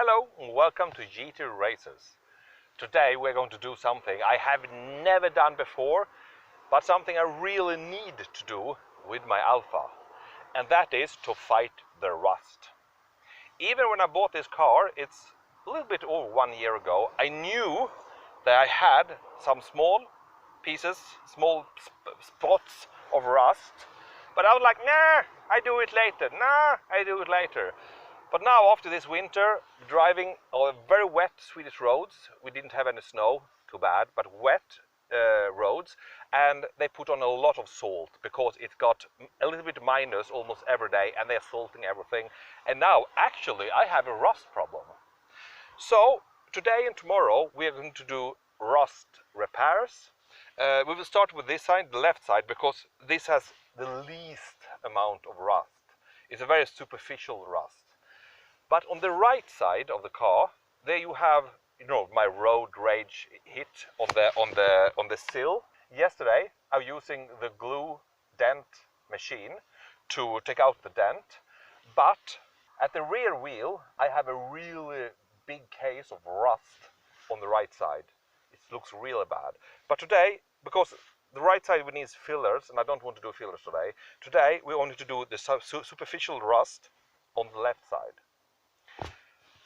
Hello and welcome to GT Races. Today we're going to do something I have never done before, but something I really need to do with my Alfa, and that is to fight the rust. Even when I bought this car, it's a little bit over 1 year ago, I knew that I had some small pieces, small spots of rust, but I was like, nah, I do it later, But now, after this winter, driving on very wet Swedish roads, we didn't have any snow, too bad, but wet roads, and they put on a lot of salt because it got a little bit minus almost every day, and they're salting everything. And now, actually, I have a rust problem. So, today and tomorrow, we are going to do rust repairs. We will start with this side, the left side, because this has the least amount of rust. It's a very superficial rust. But on the right side of the car, there you have, my road rage hit on the sill. Yesterday, I was using the glue dent machine to take out the dent, but at the rear wheel, I have a really big case of rust on the right side. It looks really bad. But today, because the right side we need fillers, and I don't want to do fillers today. Today, we only to do the superficial rust on the left side.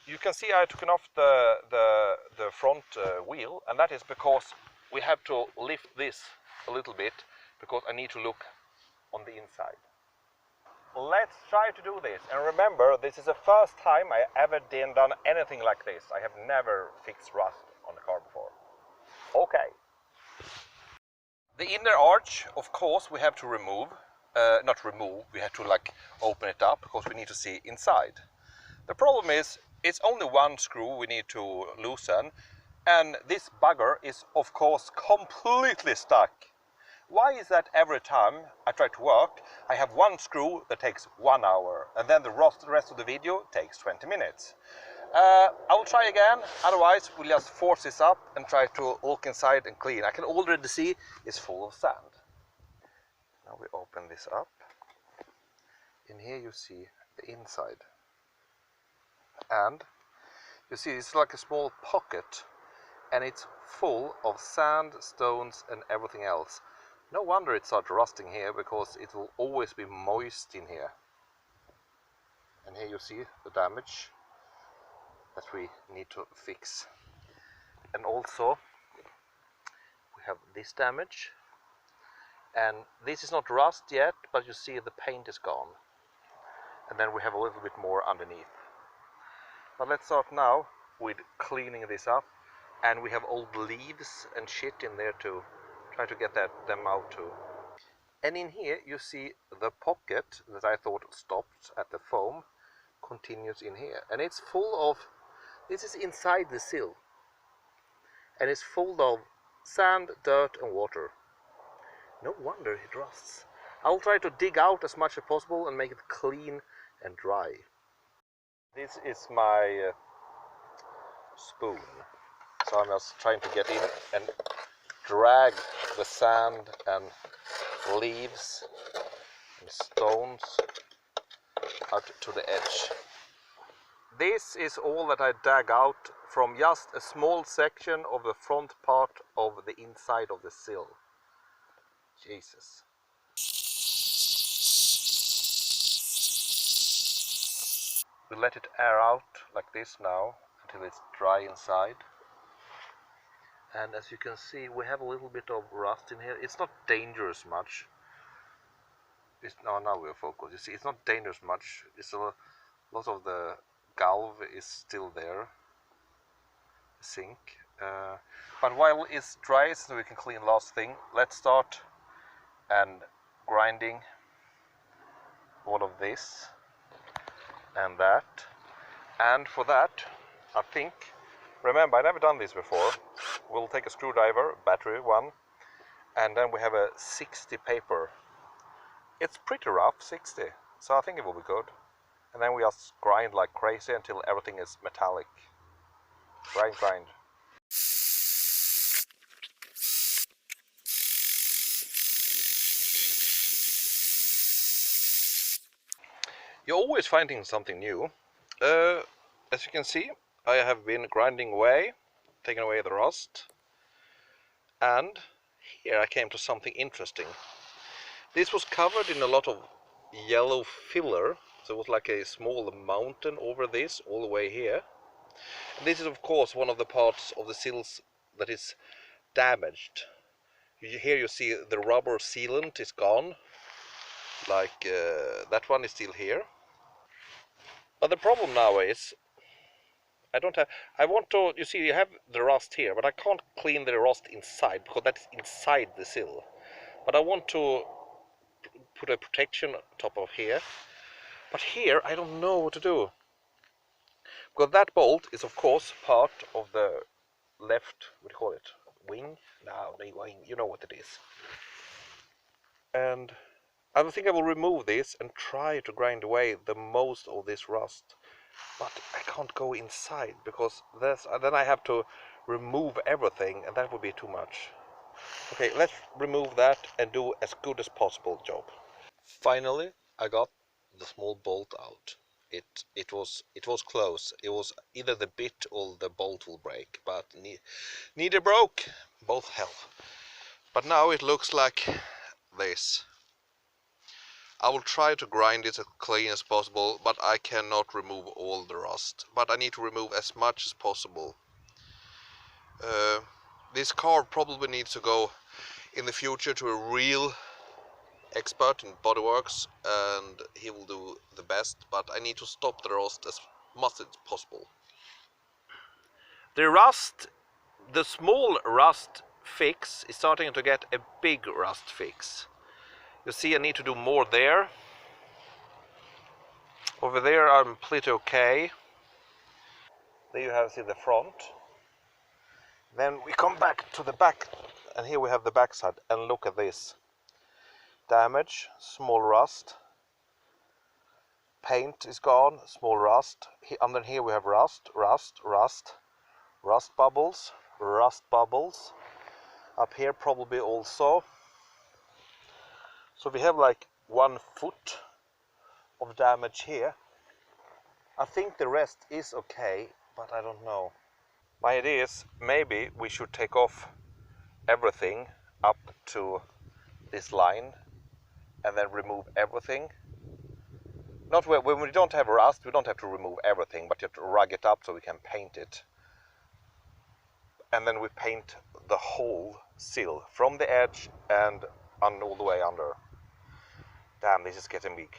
You can see I took off the front wheel, and that is because we have to lift this a little bit because I need to look on the inside. Let's try to do this, and remember, this is the first time I ever done anything like this. I have never fixed rust on the car before. Okay. The inner arch, of course, we have to remove. Not remove, we have to open it up because we need to see inside. The problem is, it's only one screw we need to loosen, and this bugger is of course completely stuck. Why is that every time I try to work, I have one screw that takes 1 hour, and then the rest of the video takes 20 minutes. I will try again, otherwise we'll just force this up and try to look inside and clean. I can already see it's full of sand. Now we open this up. In here you see the inside. And you see it's like a small pocket, and it's full of sand, stones and everything else. No wonder it started rusting here, because it will always be moist in here. And here you see the damage that we need to fix. And also we have this damage, and this is not rust yet, but you see the paint is gone. And then we have a little bit more underneath. But let's start now with cleaning this up, and we have old leaves and shit in there to try to get them out too. And in here you see the pocket that I thought stopped at the foam continues in here, and it's full of, this is inside the sill, and it's full of sand, dirt and water. No wonder it rusts. I'll try to dig out as much as possible and make it clean and dry. This is my spoon, so I'm just trying to get in and drag the sand and leaves and stones out to the edge. This is all that I dug out from just a small section of the front part of the inside of the sill. Jesus. We let it air out like this now until it's dry inside. And as you can see, we have a little bit of rust in here. It's not dangerous much. Now we're focused. You see, it's not dangerous much. It's a lot of the galv is still there, the sink. But while it's dry, so we can clean last thing, let's start and grinding all of this and that. And for that, I think, remember, I've never done this before. We'll take a screwdriver, battery one, and then we have a 60 paper. It's pretty rough, 60, so I think it will be good. And then we just grind like crazy until everything is metallic. Grind, grind. You're always finding something new. As you can see, I have been grinding away, taking away the rust, and here I came to something interesting. This was covered in a lot of yellow filler, so it was like a small mountain over this all the way here. And this is of course one of the parts of the sills that is damaged. Here you see the rubber sealant is gone, like that one is still here. But the problem now is I want to, you see you have the rust here, but I can't clean the rust inside because that's inside the sill. But I want to put a protection on top of here. But here I don't know what to do. Because that bolt is of course part of the left, what do you call it? Wing? No, the wing, you know what it is. And I think I will remove this and try to grind away the most of this rust. But I can't go inside because then I have to remove everything and that would be too much. Okay, let's remove that and do as good as possible job. Finally, I got the small bolt out. It was close. It was either the bit or the bolt will break, but neither broke. Both held. But now it looks like this. I will try to grind it as clean as possible, but I cannot remove all the rust. But I need to remove as much as possible. This car probably needs to go in the future to a real expert in bodyworks, and he will do the best, but I need to stop the rust as much as possible. The small rust fix is starting to get a big rust fix. You see I need to do more there. Over there I'm pretty okay. There you have see the front. Then we come back to the back, and here we have the back side, and look at this. Damage, small rust. Paint is gone, small rust. And then here we have rust bubbles. Up here probably also. So we have like 1 foot of damage here. I think the rest is okay, but I don't know. My idea is maybe we should take off everything up to this line and then remove everything. Not when we don't have rust, we don't have to remove everything, but you have to rug it up so we can paint it. And then we paint the whole sill from the edge and all the way under. Damn, this is getting big.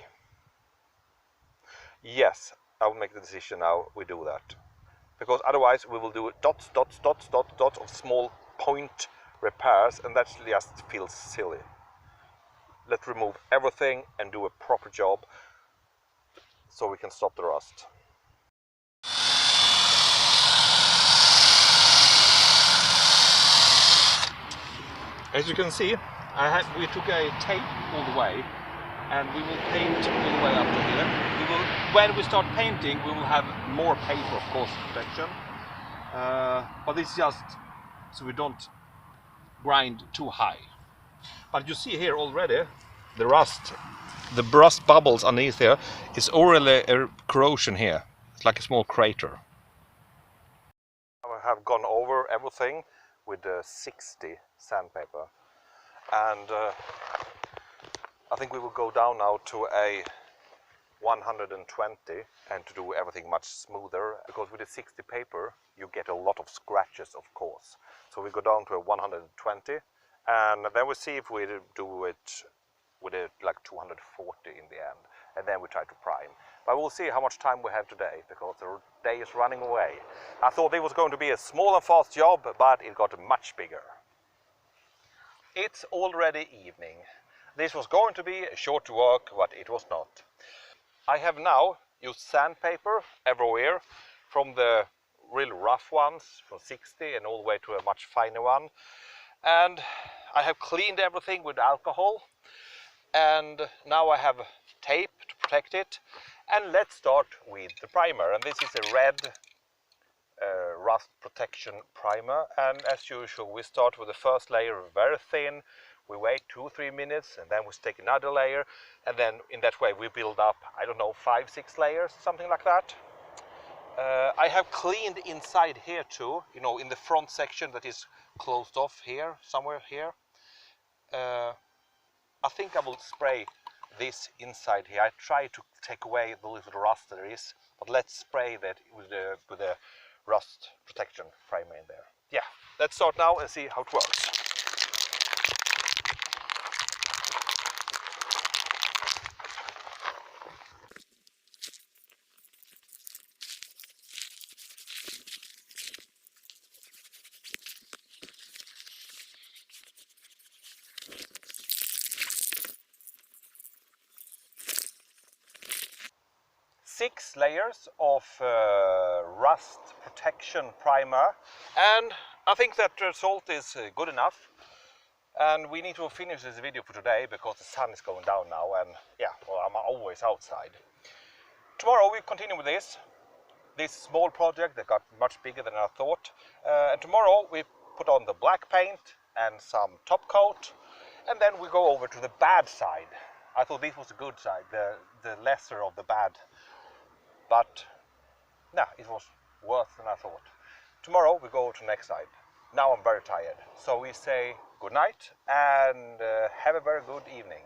Yes, I will make the decision now, we do that. Because otherwise we will do dots of small point repairs, and that just feels silly. Let's remove everything and do a proper job so we can stop the rust. As you can see, we took a tape all the way, and we will paint all the way up to here. When we start painting, we will have more paper, of course, protection. But this is just so we don't grind too high. But you see here already, the rust bubbles underneath here is already a corrosion here. It's like a small crater. I have gone over everything with 60 sandpaper, and I think we will go down now to a 120 and to do everything much smoother, because with the 60 paper you get a lot of scratches, of course. So we go down to a 120, and then we see if we do it with like 240 in the end, and then we try to prime. But we'll see how much time we have today, because the day is running away. I thought it was going to be a small and fast job, but it got much bigger. It's already evening. This was going to be a short work, but it was not. I have now used sandpaper everywhere, from the real rough ones from 60 and all the way to a much finer one. And I have cleaned everything with alcohol, and now I have tape to protect it. And let's start with the primer, and this is a red rust protection primer. And as usual, we start with the first layer very thin. We wait 2-3 minutes, and then we take another layer, and then in that way we build up, I don't know, 5-6 layers, something like that. I have cleaned inside here too, you know, in the front section that is closed off here, somewhere here. I think I will spray this inside here. I try to take away the little rust there is, but let's spray that with the rust protection primer in there. Yeah, let's start now and see how it works. Six layers of rust protection primer, and I think that the result is good enough. And we need to finish this video for today because the sun is going down now, and yeah, well, I'm always outside. Tomorrow we continue with this small project that got much bigger than I thought. And tomorrow we put on the black paint and some top coat, and then we go over to the bad side. I thought this was the good side, the lesser of the bad. But no, it was worse than I thought. Tomorrow we go to the next side. Now I'm very tired. So we say good night and have a very good evening.